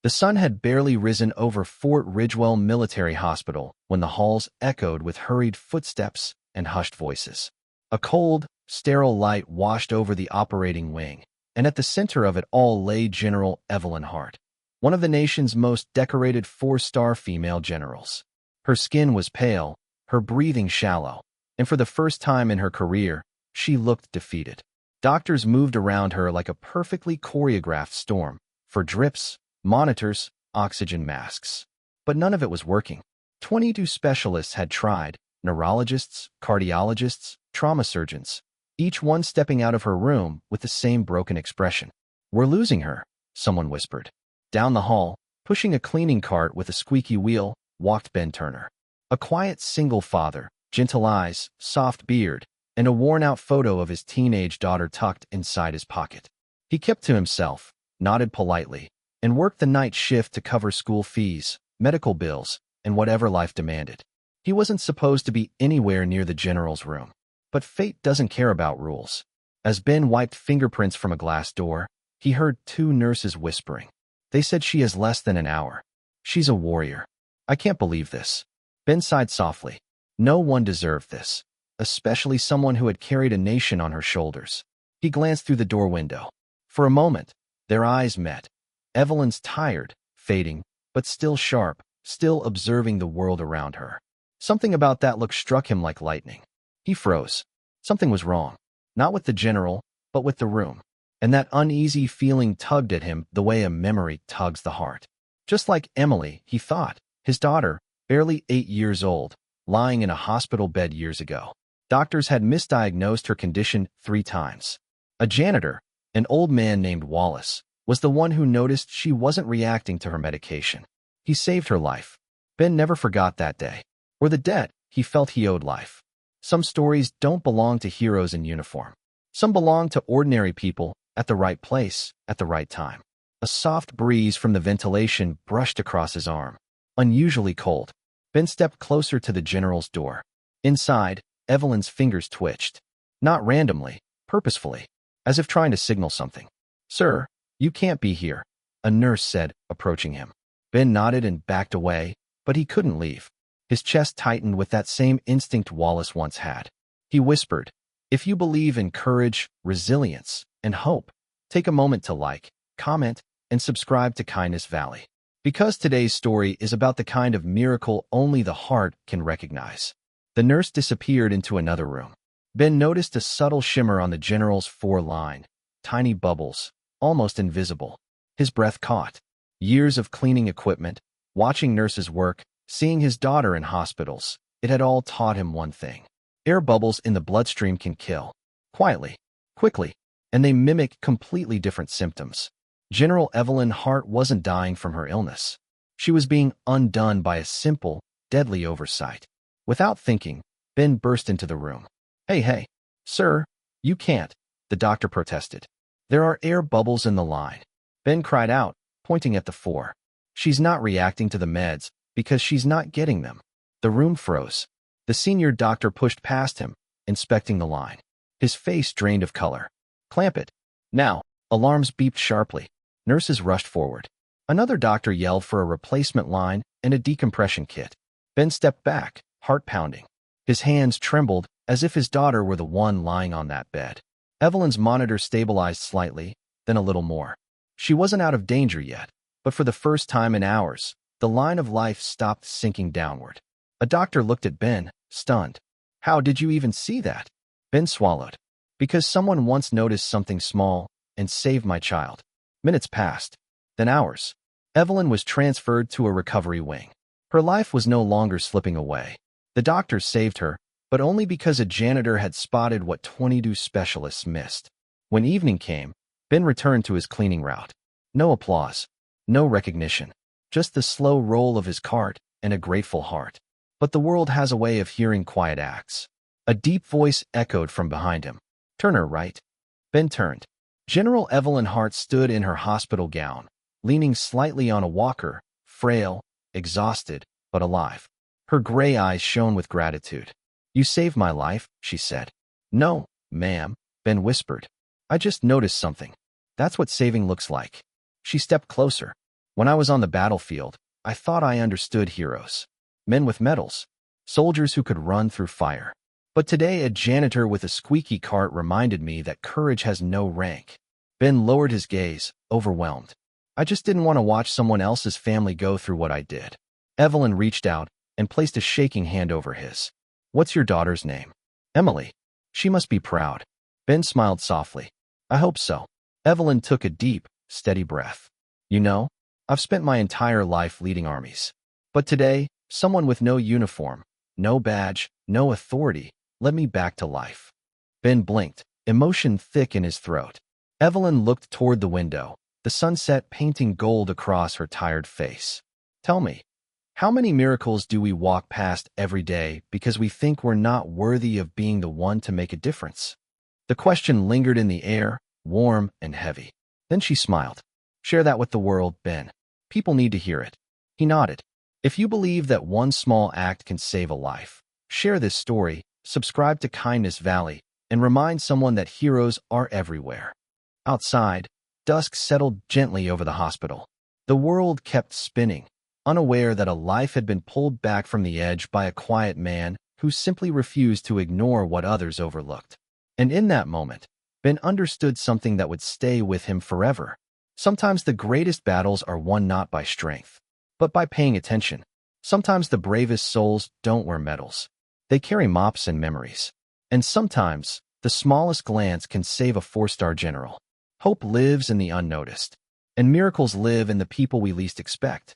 The sun had barely risen over Fort Ridgewell Military Hospital when the halls echoed with hurried footsteps and hushed voices. A cold, sterile light washed over the operating wing, and at the center of it all lay General Evelyn Hart, one of the nation's most decorated four-star female generals. Her skin was pale, her breathing shallow, and for the first time in her career, she looked defeated. Doctors moved around her like a perfectly choreographed storm, for drips, monitors, oxygen masks. But none of it was working. 22 specialists had tried, neurologists, cardiologists, trauma surgeons, each one stepping out of her room with the same broken expression. "We're losing her," someone whispered. Down the hall, pushing a cleaning cart with a squeaky wheel, walked Ben Turner. A quiet single father, gentle eyes, soft beard, and a worn-out photo of his teenage daughter tucked inside his pocket. He kept to himself, nodded politely, and worked the night shift to cover school fees, medical bills, and whatever life demanded. He wasn't supposed to be anywhere near the general's room. But fate doesn't care about rules. As Ben wiped fingerprints from a glass door, he heard two nurses whispering. "They said she has less than an hour. She's a warrior. I can't believe this." Ben sighed softly. No one deserved this, especially someone who had carried a nation on her shoulders. He glanced through the door window. For a moment, their eyes met. Evelyn's tired, fading, but still sharp, still observing the world around her. Something about that look struck him like lightning. He froze. Something was wrong. Not with the general, but with the room. And that uneasy feeling tugged at him the way a memory tugs the heart. Just like Emily, he thought, his daughter, barely 8 years old, lying in a hospital bed years ago. Doctors had misdiagnosed her condition 3 times. A janitor, an old man named Wallace, was the one who noticed she wasn't reacting to her medication. He saved her life. Ben never forgot that day, or the debt he felt he owed life. Some stories don't belong to heroes in uniform. Some belong to ordinary people at the right place at the right time. A soft breeze from the ventilation brushed across his arm. Unusually cold. Ben stepped closer to the general's door. Inside, Evelyn's fingers twitched. Not randomly, purposefully, as if trying to signal something. "Sir, you can't be here," a nurse said, approaching him. Ben nodded and backed away, but he couldn't leave. His chest tightened with that same instinct Wallace once had. He whispered, "If you believe in courage, resilience, and hope, take a moment to like, comment, and subscribe to Kindness Valley. Because today's story is about the kind of miracle only the heart can recognize." The nurse disappeared into another room. Ben noticed a subtle shimmer on the general's foreline, tiny bubbles, almost invisible. His breath caught. Years of cleaning equipment, watching nurses work, seeing his daughter in hospitals, it had all taught him one thing. Air bubbles in the bloodstream can kill. Quietly, quickly, and they mimic completely different symptoms. General Evelyn Hart wasn't dying from her illness. She was being undone by a simple, deadly oversight. Without thinking, Ben burst into the room. Hey, sir, you can't," the doctor protested. "There are air bubbles in the line." Ben cried out, pointing at the 4. "She's not reacting to the meds, because she's not getting them." The room froze. The senior doctor pushed past him, inspecting the line. His face drained of color. "Clamp it. Now." Alarms beeped sharply. Nurses rushed forward. Another doctor yelled for a replacement line and a decompression kit. Ben stepped back, heart pounding. His hands trembled as if his daughter were the one lying on that bed. Evelyn's monitor stabilized slightly, then a little more. She wasn't out of danger yet, but for the first time in hours, the line of life stopped sinking downward. A doctor looked at Ben, stunned. "How did you even see that?" Ben swallowed. "Because someone once noticed something small and saved my child." Minutes passed, then hours. Evelyn was transferred to a recovery wing. Her life was no longer slipping away. The doctors saved her, but only because a janitor had spotted what 22 specialists missed. When evening came, Ben returned to his cleaning route. No applause, no recognition, just the slow roll of his cart and a grateful heart. But the world has a way of hearing quiet acts. A deep voice echoed from behind him. "Turner, right?" Ben turned. General Evelyn Hart stood in her hospital gown, leaning slightly on a walker, frail, exhausted, but alive. Her gray eyes shone with gratitude. "You saved my life," she said. "No, ma'am," Ben whispered. "I just noticed something. That's what saving looks like." She stepped closer. When I was on the battlefield, I thought I understood heroes. Men with medals. Soldiers who could run through fire. But today, a janitor with a squeaky cart reminded me that courage has no rank. Ben lowered his gaze, overwhelmed. I just didn't want to watch someone else's family go through what I did. Evelyn reached out and placed a shaking hand over his. What's your daughter's name? Emily. She must be proud. Ben smiled softly. I hope so. Evelyn took a deep, steady breath. You know, I've spent my entire life leading armies. But today, someone with no uniform, no badge, no authority, led me back to life. Ben blinked, emotion thick in his throat. Evelyn looked toward the window, the sunset painting gold across her tired face. Tell me, how many miracles do we walk past every day because we think we're not worthy of being the one to make a difference? The question lingered in the air, warm and heavy. Then she smiled. Share that with the world, Ben. People need to hear it. He nodded. If you believe that one small act can save a life, share this story, subscribe to Kindness Valley, and remind someone that heroes are everywhere. Outside, dusk settled gently over the hospital. The world kept spinning, unaware that a life had been pulled back from the edge by a quiet man who simply refused to ignore what others overlooked. And in that moment, Ben understood something that would stay with him forever. Sometimes the greatest battles are won not by strength, but by paying attention. Sometimes the bravest souls don't wear medals. They carry mops and memories. And sometimes, the smallest glance can save a 4-star general. Hope lives in the unnoticed, and miracles live in the people we least expect.